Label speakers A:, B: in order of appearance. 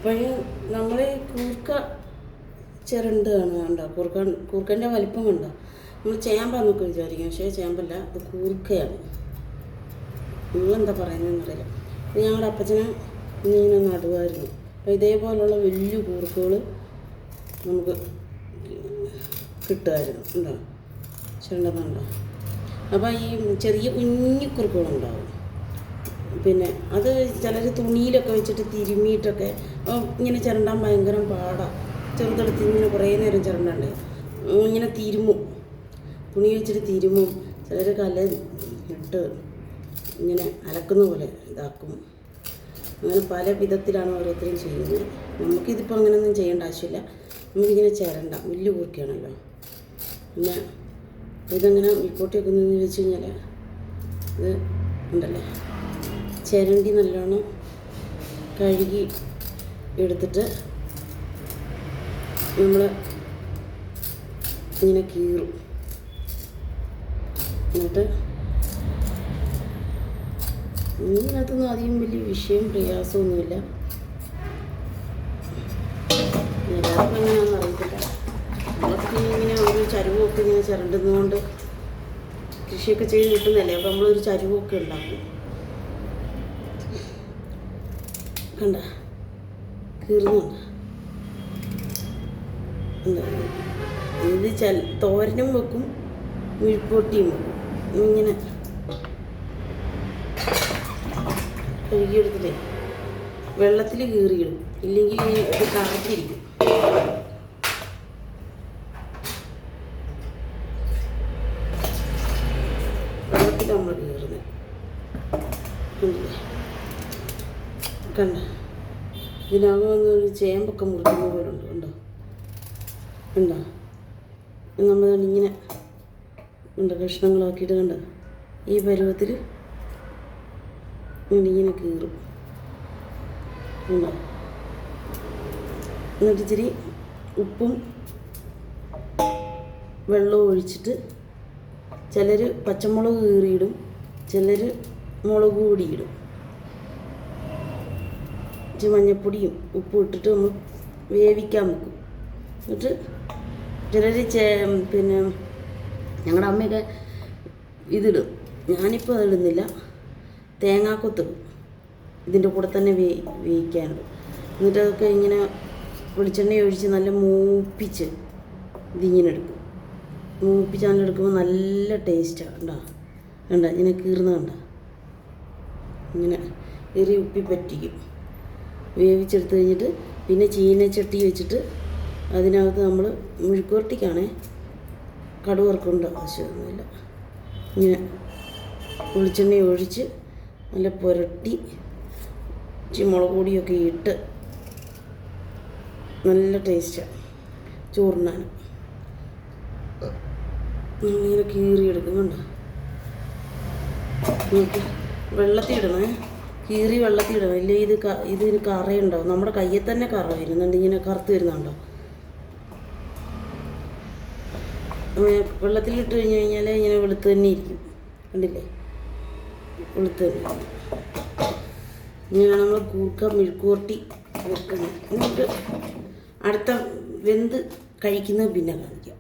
A: അപ്പോഴും നമ്മൾ കൂർക്ക ചിരണ്ടാണ് കണ്ടോ, കൂർക്കൻ്റെ വലിപ്പം കണ്ടോ. നമ്മൾ ചേമ്പാന്നൊക്കെ വിചാരിക്കും, പക്ഷേ ചേമ്പല്ല, ഇത് കൂർക്കയാണ്. നിങ്ങളെന്താ പറയുന്നതെന്നറിയില്ല. ഇത് ഞങ്ങളുടെ അപ്പച്ചനെ ഇങ്ങനെ നടുവായിരുന്നു. അപ്പോൾ ഇതേപോലുള്ള വലിയ കൂർക്കകൾ നമുക്ക് കിട്ടുമായിരുന്നു. ഉണ്ടോ, ചിരണ്ടെന്നുണ്ടോ. അപ്പോൾ ഈ ചെറിയ കുഞ്ഞു കുറുക്കുകളുണ്ടാവും. പിന്നെ അത് ചിലർ തുണിയിലൊക്കെ വെച്ചിട്ട് തിരുമ്മിയിട്ടൊക്കെ ഇങ്ങനെ ചിരണ്ടാൻ ഭയങ്കര പാടാണ്. ചെറുതെടുത്ത് ഇങ്ങനെ കുറേ നേരം ചിരണ്ടണ്ടേ, ഇങ്ങനെ തിരുമും, തുണി വെച്ചിട്ട് തിരുമും. ചിലർ കല ഇട്ട് ഇങ്ങനെ അലക്കുന്ന പോലെ ഇതാക്കും. അങ്ങനെ പല വിധത്തിലാണ് ഓരോരുത്തരും ചെയ്യുന്നത്. നമുക്കിതിപ്പോൾ അങ്ങനെയൊന്നും ചെയ്യേണ്ട ആവശ്യമില്ല. നമുക്കിങ്ങനെ ചിരണ്ട, വലിയ കൂർക്കയാണല്ലോ. പിന്നെ ഇതെങ്ങനെ ഉൾപ്പൊട്ടിയൊക്കെ നിന്ന് വെച്ച് കഴിഞ്ഞാൽ ഇത് ഉണ്ടല്ലേ, ചിരണ്ടി നല്ലോണം കഴുകി എടുത്തിട്ട് നമ്മൾ ഇങ്ങനെ കീറും. എന്നിട്ട് ഇതിനകത്തൊന്നും അധികം വലിയ വിഷയം പ്രയാസമൊന്നുമില്ല. എല്ലാവർക്കും എങ്ങനെയാണെന്ന് അറിയത്തില്ല. നമ്മളൊക്കെ ഇങ്ങനെ ഒരു ചരുവമൊക്കെ ഇങ്ങനെ ചിരണ്ടുന്നതുകൊണ്ട് കൃഷിയൊക്കെ ചെയ്ത് കിട്ടുന്നതല്ലേ. അപ്പോൾ നമ്മളൊരു ചരുവമൊക്കെ ഉണ്ടാക്കും. കണ്ട കീറുന്നുണ്ട്. ഇത് തോരനും വെക്കും, മെഴുക്കുവരട്ടിയും വെക്കും. ഇങ്ങനെ കഴുകിയെടുത്തില്ലേ വെള്ളത്തിൽ കീറിയിടും, ഇല്ലെങ്കിൽ ഇത് കറക്കിയിരിക്കും. വെള്ളത്തിൽ നമ്മൾ കീറുന്നത് കണ്ട. ഇതിനകത്തൊരു ചേമ്പൊക്കെ മുറിക്കുന്ന പോലെ ഉണ്ട്. ഉണ്ടോ, നമ്മളിങ്ങനെ ഉണ്ട് കഷ്ണങ്ങളാക്കിയിട്ട് കണ്ട ഈ പരുവത്തിൽ ഇങ്ങനെ കീറും. ഉണ്ടോ, എന്നിട്ട് ഇച്ചിരി ഉപ്പും വെള്ളവും ഒഴിച്ചിട്ട് ചിലർ പച്ചമുളക് കീറിയിടും, ചിലർ മുളക് പൊടി ഇടും. ഇച്ചിരി മഞ്ഞൾപ്പൊടിയും ഉപ്പും ഇട്ടിട്ട് നമ്മൾ വേവിക്കാൻ വെക്കും. എന്നിട്ട് ചിലർ പിന്നെ ഞങ്ങളുടെ അമ്മയൊക്കെ ഇതിടും. ഞാനിപ്പോൾ അതിടുന്നില്ല, തേങ്ങാക്കൊത്തിടും. ഇതിൻ്റെ കൂടെ തന്നെ വേവിക്കാനുണ്ട്. എന്നിട്ട് അതൊക്കെ ഇങ്ങനെ വെളിച്ചെണ്ണ ഒഴിച്ച് നല്ല മൂപ്പിച്ച് ഇതിങ്ങനെ എടുക്കും. മൂപ്പിച്ച് അങ്ങനെ എടുക്കുമ്പോൾ നല്ല ടേസ്റ്റാണ്. കണ്ടോ ഇങ്ങനെ കീറുന്ന കണ്ട, ഇങ്ങനെ കീറി ഉപ്പി പറ്റിക്കും. വേവിച്ചെടുത്ത് കഴിഞ്ഞിട്ട് പിന്നെ ചീനച്ചട്ടി വെച്ചിട്ട് അതിനകത്ത് നമ്മൾ മെഴുക്കുവരട്ടിക്കാണേ, കടുക് വറുക്കേണ്ട ആവശ്യമൊന്നുമില്ല. ഇങ്ങനെ വെളിച്ചെണ്ണ ഒഴിച്ച് നല്ല പുരട്ടി ഇച്ചിരി മുളക് പൊടിയൊക്കെ ഇട്ട് നല്ല ടേസ്റ്റാണ് ചോറിനാൻ. ഇങ്ങനെ കീറിയെടുക്കും. കണ്ടോ, നോക്കി വെള്ളത്തിൽ ഇടണേ, കീറി വെള്ളത്തിൽ ഇടണം. ഇല്ലേ ഇതിന് കറയുണ്ടാവും. നമ്മുടെ കയ്യിൽ തന്നെ കറ വരുന്നുണ്ട്, ഇങ്ങനെ കറുത്ത് വരുന്നുണ്ടോ. വെള്ളത്തിലിട്ട് കഴിഞ്ഞ് കഴിഞ്ഞാൽ ഇങ്ങനെ വെളുത്ത് തന്നെ ഇരിക്കും. കണ്ടില്ലേ, വെളുത്ത് തന്നെ. ഇങ്ങനെയാണ് നമ്മൾ കൂർക്ക മെഴുക്കുവരട്ടി വെക്കുന്നത്. എന്നിട്ട് അടുത്ത വെന്ത് കഴിക്കുന്നത് പിന്നെ കാണിക്കാം.